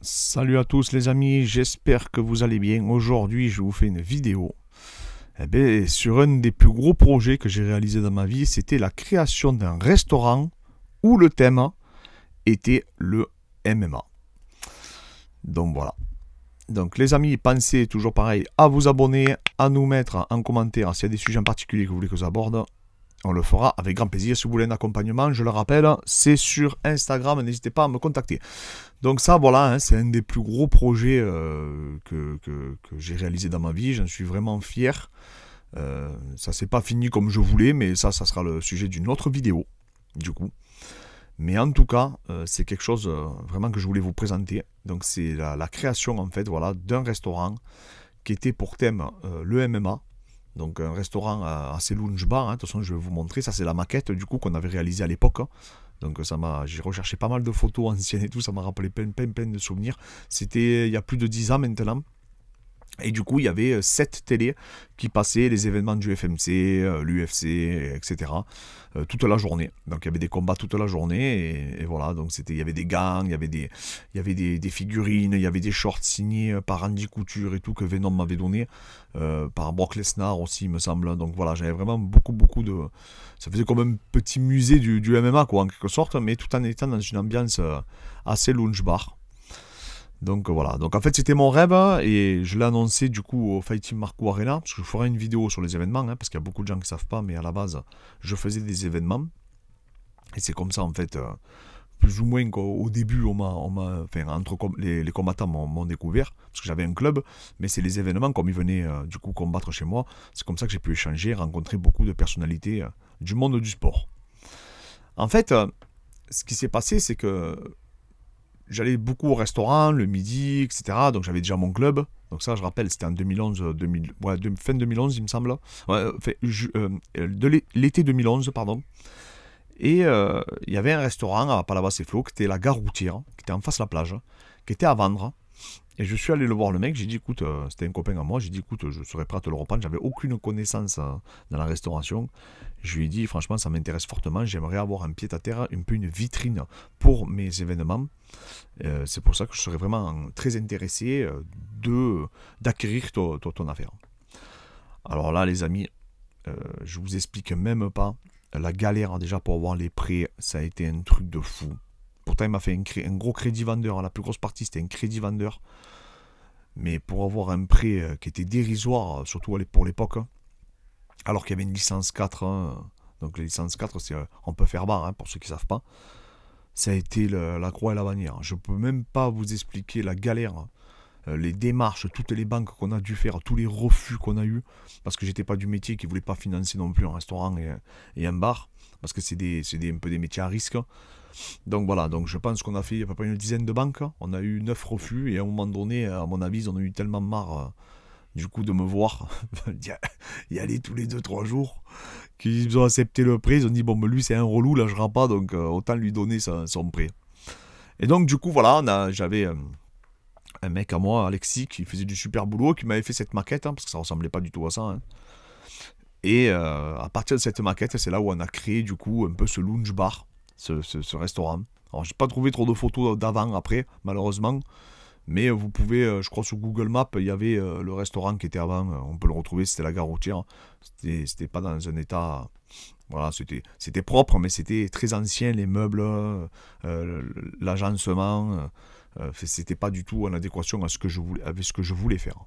Salut à tous les amis, j'espère que vous allez bien. Aujourd'hui, je vous fais une vidéo sur un des plus gros projets que j'ai réalisé dans ma vie. C'était la création d'un restaurant où le thème était le MMA. Donc voilà. Donc les amis, pensez toujours pareil à vous abonner, à nous mettre en commentaire s'il y a des sujets en particulier que vous voulez que j'aborde. On le fera avec grand plaisir. Si vous voulez un accompagnement, je le rappelle, c'est sur Instagram. N'hésitez pas à me contacter. Donc ça, voilà, hein, c'est un des plus gros projets que j'ai réalisé dans ma vie. J'en suis vraiment fier. Ça s'est pas fini comme je voulais, mais ça sera le sujet d'une autre vidéo, du coup. Mais en tout cas, c'est quelque chose vraiment que je voulais vous présenter. Donc c'est la création, en fait, voilà, d'un restaurant qui était pour thème le MMA. Donc un restaurant assez lounge bar, hein. De toute façon je vais vous montrer, ça c'est la maquette du coup qu'on avait réalisée à l'époque. Hein. Donc j'ai recherché pas mal de photos anciennes et tout, ça m'a rappelé plein de souvenirs. C'était il y a plus de 10 ans maintenant. Et du coup, il y avait 7 télés qui passaient les événements du FMC, l'UFC, etc. Toute la journée. Donc il y avait des combats toute la journée. Et voilà, donc il y avait des gants, il y avait des figurines, il y avait des shorts signés par Randy Couture et tout que Venom m'avait donné. Par Brock Lesnar aussi, il me semble. Donc voilà, j'avais vraiment beaucoup de... Ça faisait comme un petit musée du MMA, quoi, en quelque sorte, mais tout en étant dans une ambiance assez lounge bar. Donc voilà, donc en fait c'était mon rêve et je l'ai annoncé du coup au Fighting Marco Arena, parce que je ferai une vidéo sur les événements, hein, parce qu'il y a beaucoup de gens qui ne savent pas, mais à la base je faisais des événements. Et c'est comme ça en fait, plus ou moins qu'au début, les combattants m'ont découvert, parce que j'avais un club, mais c'est les événements, comme ils venaient du coup combattre chez moi, c'est comme ça que j'ai pu échanger, rencontrer beaucoup de personnalités du monde du sport. En fait, ce qui s'est passé, c'est que j'allais beaucoup au restaurant, le midi, etc. Donc j'avais déjà mon club. Donc ça, je rappelle, c'était en 2011, fin 2011, il me semble. Ouais, de l'été 2011, pardon. Et il y avait un restaurant à Palavas-et-Flots, qui était la gare routière, qui était en face de la plage, qui était à vendre. Et je suis allé le voir le mec, j'ai dit écoute, c'était un copain à moi, j'ai dit écoute, je serais prêt à te le reprendre, j'avais aucune connaissance dans la restauration. Je lui ai dit franchement ça m'intéresse fortement, j'aimerais avoir un pied à terre, un peu une vitrine pour mes événements. C'est pour ça que je serais vraiment très intéressé d'acquérir ton affaire. Alors là les amis, je vous explique même pas la galère déjà pour avoir les prêts, ça a été un truc de fou. Pourtant, il m'a fait un gros crédit vendeur. La plus grosse partie, c'était un crédit vendeur. Mais pour avoir un prêt qui était dérisoire, surtout pour l'époque, alors qu'il y avait une licence 4, hein, donc la licence 4, on peut faire barre, hein, pour ceux qui ne savent pas, ça a été la croix et la bannière. Je ne peux même pas vous expliquer la galère, les démarches, toutes les banques qu'on a dû faire, tous les refus qu'on a eu, parce que j'étais pas du métier qui ne voulait pas financer non plus un restaurant et un bar, parce que c'est un peu des métiers à risque. Donc voilà, donc je pense qu'on a fait à peu près une dizaine de banques, on a eu 9 refus, et à un moment donné, à mon avis, on a eu tellement marre du coup de me voir y aller tous les 2-3 jours, qu'ils ont accepté le prêt, ils ont dit bon, lui c'est un relou, là je rends pas, donc autant lui donner son prêt. Et donc du coup voilà, j'avais un mec à moi, Alexis, qui faisait du super boulot, qui m'avait fait cette maquette, hein, parce que ça ressemblait pas du tout à ça, hein. Et à partir de cette maquette, c'est là où on a créé du coup un peu ce lounge bar, ce restaurant. Alors j'ai pas trouvé trop de photos d'avant, après, malheureusement. Mais vous pouvez, je crois sur Google Maps, il y avait le restaurant qui était avant, on peut le retrouver, c'était la gare routière. C'était pas dans un état... Voilà, c'était propre, mais c'était très ancien, les meubles, l'agencement, c'était pas du tout en adéquation à avec ce que je voulais faire.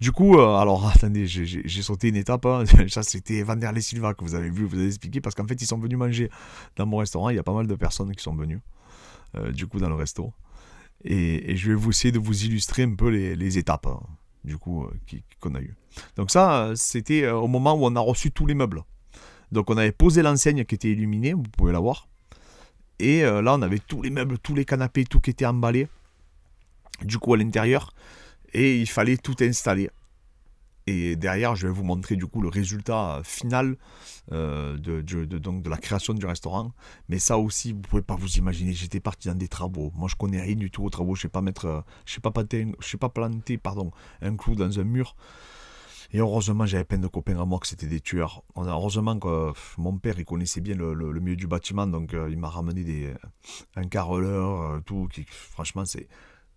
Du coup, alors attendez, j'ai sauté une étape, hein. Ça c'était Vanderlei Silva que vous avez vu, vous avez expliqué, parce qu'en fait ils sont venus manger dans mon restaurant, il y a pas mal de personnes qui sont venues, du coup dans le resto. Et je vais vous essayer de vous illustrer un peu les étapes, hein, du coup, qu'on a eues. Donc ça, c'était au moment où on a reçu tous les meubles. Donc on avait posé l'enseigne qui était illuminée, vous pouvez la voir. Et là on avait tous les meubles, tous les canapés, tout qui était emballé, du coup à l'intérieur. Et il fallait tout installer. Et derrière, je vais vous montrer du coup le résultat final donc de la création du restaurant. Mais ça aussi, vous ne pouvez pas vous imaginer. J'étais parti dans des travaux. Moi, je connais rien du tout aux travaux. Je ne sais pas planter, un clou dans un mur. Et heureusement, j'avais plein de copains à moi que c'était des tueurs. Heureusement que mon père, il connaissait bien le milieu du bâtiment, donc il m'a ramené un carreleur, tout. Franchement, c'est...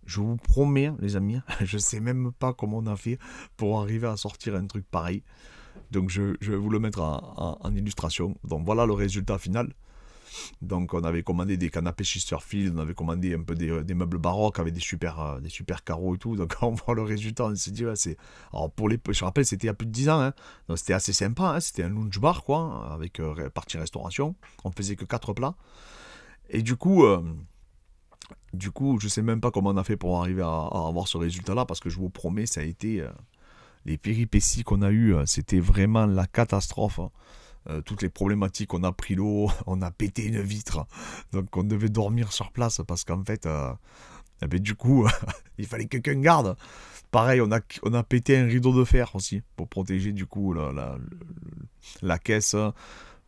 Je vous promets, les amis, je sais même pas comment on a fait pour arriver à sortir un truc pareil. Donc je vais vous le mettre en illustration. Donc voilà le résultat final. Donc on avait commandé des canapés Chesterfield, on avait commandé un peu des meubles baroques avec des super carreaux et tout. Donc on voit le résultat, on s'est dit, ouais, c'est... Alors pour les... Je rappelle, c'était il y a plus de 10 ans, hein. Donc c'était assez sympa, hein. C'était un lounge bar, quoi, avec partie restauration. On faisait que 4 plats. Et du coup, je sais même pas comment on a fait pour arriver à avoir ce résultat-là, parce que je vous promets, ça a été... les péripéties qu'on a eues, c'était vraiment la catastrophe, hein. Toutes les problématiques, on a pris l'eau, on a pété une vitre, donc on devait dormir sur place parce qu'en fait, eh ben, du coup, il fallait que quelqu'un garde. Pareil, on a pété un rideau de fer aussi pour protéger du coup la caisse.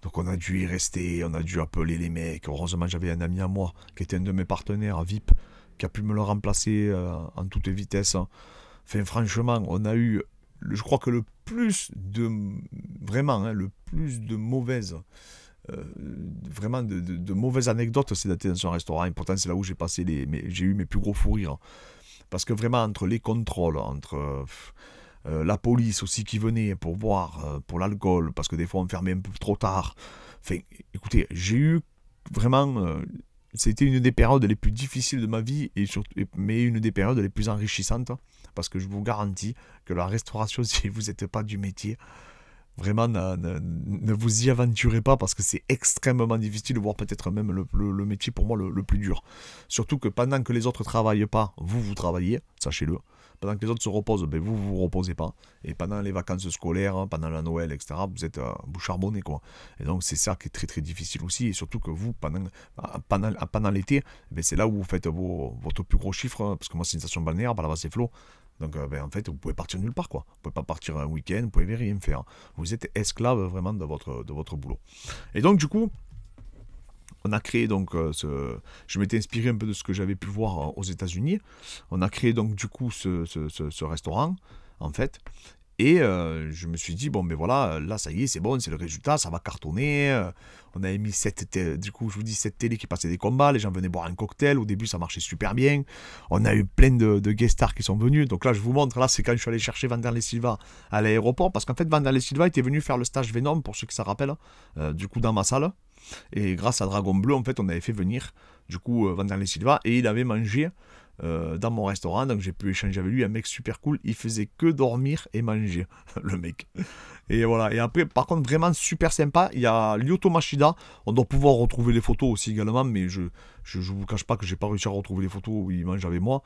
Donc on a dû y rester, on a dû appeler les mecs. Heureusement, j'avais un ami à moi qui était un de mes partenaires VIP qui a pu me le remplacer en toute vitesse. Enfin, franchement, on a eu, je crois que le plus de, vraiment, hein, le plus de mauvaises, vraiment de mauvaises anecdotes, c'est d'être dans un restaurant. Et pourtant, c'est là où j'ai eu mes plus gros fous rires. Parce que vraiment, entre les contrôles, entre la police aussi qui venait pour boire, pour l'alcool, parce que des fois on fermait un peu trop tard. Enfin, écoutez, j'ai eu vraiment... c'était une des périodes les plus difficiles de ma vie, mais une des périodes les plus enrichissantes, parce que je vous garantis que la restauration, si vous n'êtes pas du métier, vraiment ne vous y aventurez pas, parce que c'est extrêmement difficile, voire peut-être même le métier pour moi le plus dur. Surtout que pendant que les autres ne travaillent pas, vous travaillez, sachez-le. Pendant que les autres se reposent, ben vous reposez pas. Et pendant les vacances scolaires, pendant la Noël, etc., vous charbonnez, quoi. Et donc c'est ça qui est très très difficile aussi. Et surtout que vous, pendant l'été, ben c'est là où vous faites votre plus gros chiffre. Parce que moi, c'est une station balnéaire, par là-bas c'est flot. Donc ben, en fait, vous pouvez partir nulle part, quoi. Vous pouvez pas partir un week-end, vous pouvez rien faire. Vous êtes esclave vraiment de votre boulot. Et donc du coup, on a créé donc je m'étais inspiré un peu de ce que j'avais pu voir aux États-Unis. On a créé donc du coup ce restaurant, en fait. Et je me suis dit, bon, ben voilà, là, ça y est, c'est bon, c'est le résultat, ça va cartonner. On avait mis du coup, je vous dis, cette télé qui passait des combats, les gens venaient boire un cocktail. Au début, ça marchait super bien. On a eu plein de guest stars qui sont venus. Donc là, je vous montre, là, c'est quand je suis allé chercher Vanderlei Silva à l'aéroport. Parce qu'en fait, Vanderlei Silva était venu faire le stage Venom, pour ceux qui s'en rappellent, du coup, dans ma salle. Et grâce à Dragon Bleu, en fait, on avait fait venir, du coup, Vanderlei Silva. Et il avait mangé dans mon restaurant, donc j'ai pu échanger avec lui, un mec super cool, il faisait que dormir et manger, le mec. Et voilà, et après, par contre, vraiment super sympa, il y a Lyoto Machida, on doit pouvoir retrouver les photos aussi également, mais je vous cache pas que j'ai pas réussi à retrouver les photos où il mange avec moi,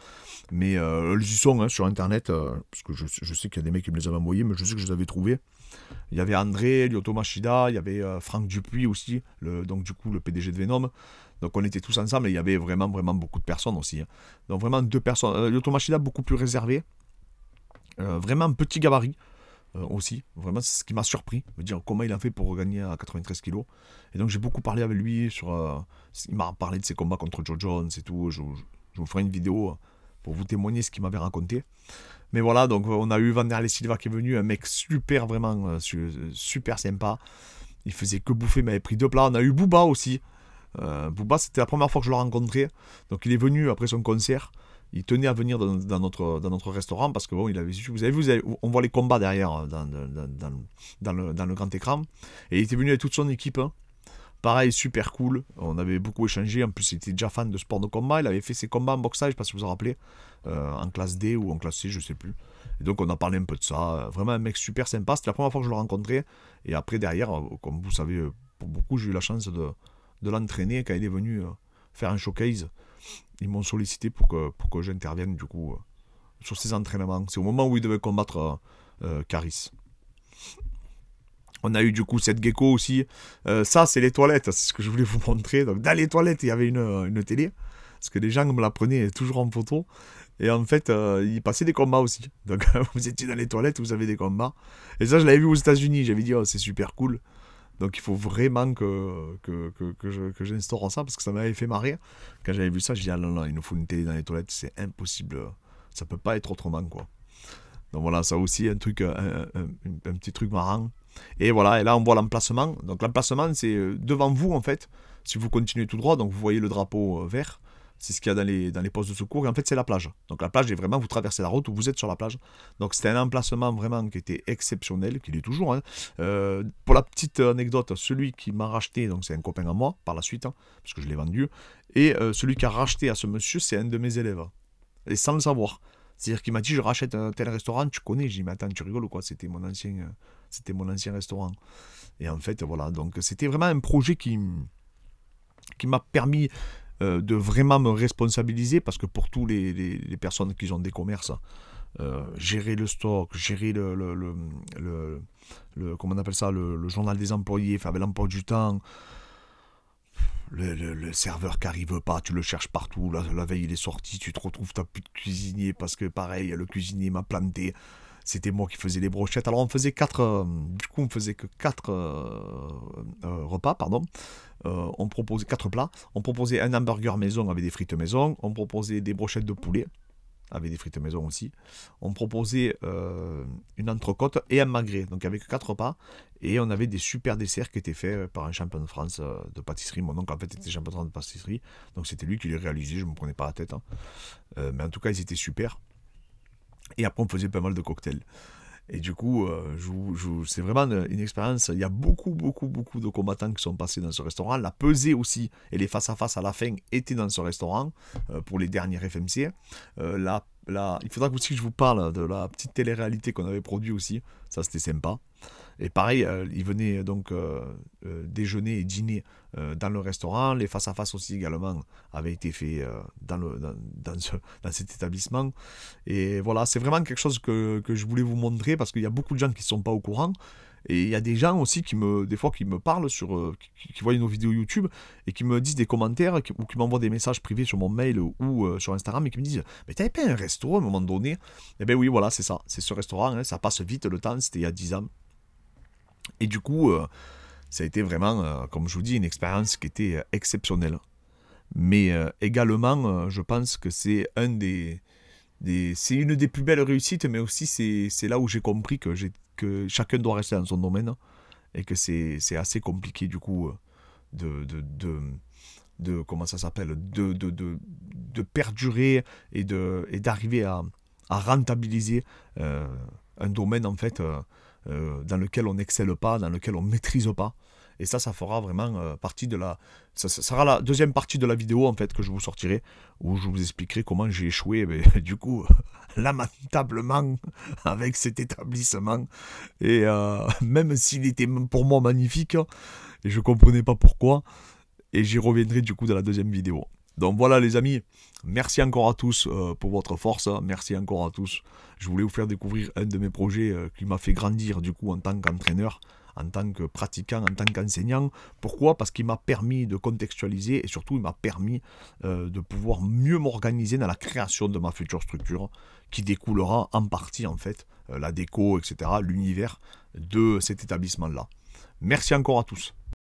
mais elles y sont, hein, sur internet, parce que je sais qu'il y a des mecs qui me les avaient envoyés, mais je sais que je les avais trouvés. Il y avait André, Lyoto Machida, il y avait Franck Dupuis aussi, donc du coup le PDG de Venom. Donc on était tous ensemble et il y avait vraiment beaucoup de personnes aussi, hein. Donc vraiment 2 personnes. Lyoto Machida beaucoup plus réservé. Vraiment petit gabarit aussi. Vraiment c'est ce qui m'a surpris. Me dire comment il a fait pour gagner à 93 kilos. Et donc j'ai beaucoup parlé avec lui il m'a parlé de ses combats contre Joe Jones et tout. Je vous ferai une vidéo pour vous témoigner ce qu'il m'avait raconté. Mais voilà, donc on a eu Vanderlei Silva qui est venu, un mec super, vraiment super sympa. Il faisait que bouffer, il m'avait pris 2 plats. On a eu Booba aussi. Booba, c'était la première fois que je le rencontrais. Donc il est venu après son concert. Il tenait à venir dans notre restaurant parce que bon, il avait, vous avez vu, on voit les combats derrière dans le grand écran. Et il était venu avec toute son équipe, hein. Pareil, super cool. On avait beaucoup échangé. En plus, il était déjà fan de sport de combat. Il avait fait ses combats en boxe, je ne sais pas si vous vous en rappelez, en classe D ou en classe C, je ne sais plus. Et donc, on a parlé un peu de ça. Vraiment un mec super sympa. C'était la première fois que je le rencontrais. Et après, derrière, comme vous savez, pour beaucoup, j'ai eu la chance de l'entraîner quand il est venu faire un showcase. Ils m'ont sollicité pour que j'intervienne, du coup, sur ses entraînements. C'est au moment où il devait combattre Caris. On a eu du coup cette gecko aussi. Ça, c'est les toilettes, c'est ce que je voulais vous montrer. Donc, dans les toilettes, il y avait une télé. Parce que les gens me la prenaient toujours en photo. Et en fait, il passait des combats aussi. Donc, vous étiez dans les toilettes, vous avez des combats. Et ça, je l'avais vu aux États-Unis. J'avais dit, oh, c'est super cool. Donc, il faut vraiment que j'instaure ça. Parce que ça m'avait fait marrer. Quand j'avais vu ça, je dis, ah non, il nous faut une télé dans les toilettes. C'est impossible. Ça peut pas être autrement, quoi. Donc voilà, ça aussi un truc, un petit truc marrant. Et voilà, et là on voit l'emplacement. Donc l'emplacement c'est devant vous en fait. Si vous continuez tout droit, donc vous voyez le drapeau vert. C'est ce qu'il y a dans les postes de secours. Et en fait, c'est la plage. Donc la plage est vraiment, vous traversez la route ou vous êtes sur la plage. Donc c'était un emplacement vraiment qui était exceptionnel, qu'il est toujours. Hein. Pour la petite anecdote, celui qui m'a racheté, donc c'est un copain à moi par la suite, hein, parce que je l'ai vendu. Et celui qui a racheté à ce monsieur, c'est un de mes élèves. Et sans le savoir. C'est-à-dire qu'il m'a dit, je rachète un tel restaurant, tu connais. J'ai dit, mais attends, tu rigoles ou quoi? C'était mon ancien restaurant. Et en fait, voilà. Donc c'était vraiment un projet qui m'a permis de vraiment me responsabiliser, parce que pour tous les personnes qui ont des commerces, gérer le stock, gérer comment on appelle ça, le journal des employés, faire l'emploi du temps, le serveur qui arrive pas, tu le cherches partout, la veille il est sorti, tu te retrouves, t'as plus de cuisinier, parce que pareil, le cuisinier m'a planté. C'était moi qui faisais les brochettes. Alors on faisait on faisait que 4 repas, pardon. On proposait 4 plats. On proposait un hamburger maison avec des frites maison. On proposait des brochettes de poulet avec des frites maison aussi. On proposait une entrecôte et un magret. Donc avec 4 repas. Et on avait des super desserts qui étaient faits par un champion de France de pâtisserie. Mon oncle en fait était champion de France de pâtisserie. Donc c'était lui qui les réalisait. Je ne me prenais pas la tête. Hein. Mais en tout cas ils étaient super. Et après, on faisait pas mal de cocktails. Et du coup, c'est vraiment une expérience. Il y a beaucoup de combattants qui sont passés dans ce restaurant. La pesée aussi et les face-à-face à la fin étaient dans ce restaurant pour les derniers FMC. Il faudra aussi que je vous parle de la petite télé-réalité qu'on avait produit aussi. Ça, c'était sympa. Et pareil, ils venaient donc déjeuner et dîner dans le restaurant. Les face-à-face aussi également avaient été faits dans cet établissement. Et voilà, c'est vraiment quelque chose que je voulais vous montrer, parce qu'il y a beaucoup de gens qui ne sont pas au courant. Et il y a des gens aussi des fois qui me parlent, qui voient nos vidéos YouTube et qui me disent des commentaires ou qui m'envoient des messages privés sur mon mail ou sur Instagram et qui me disent « Mais t'avais pas un resto à un moment donné ?» Eh bien oui, voilà, c'est ça. C'est ce restaurant, hein, ça passe vite le temps, c'était il y a 10 ans. Et du coup, ça a été vraiment, comme je vous dis, une expérience qui était exceptionnelle. Mais également, je pense que c'est c'est une des plus belles réussites, mais aussi c'est là où j'ai compris que chacun doit rester dans son domaine et que c'est assez compliqué du coup comment ça s'appelle, de perdurer et d'arriver à rentabiliser un domaine en fait dans lequel on n'excelle pas, dans lequel on ne maîtrise pas. Et ça fera vraiment partie de ça sera la deuxième partie de la vidéo en fait que je vous sortirai, où je vous expliquerai comment j'ai échoué, mais, du coup, lamentablement, avec cet établissement. Et même s'il était pour moi magnifique, et je ne comprenais pas pourquoi, et j'y reviendrai du coup dans la deuxième vidéo. Donc voilà les amis, merci encore à tous pour votre force, merci encore à tous. Je voulais vous faire découvrir un de mes projets qui m'a fait grandir du coup en tant qu'entraîneur, en tant que pratiquant, en tant qu'enseignant. Pourquoi? Parce qu'il m'a permis de contextualiser et surtout il m'a permis de pouvoir mieux m'organiser dans la création de ma future structure qui découlera en partie en fait, la déco, etc., l'univers de cet établissement-là. Merci encore à tous.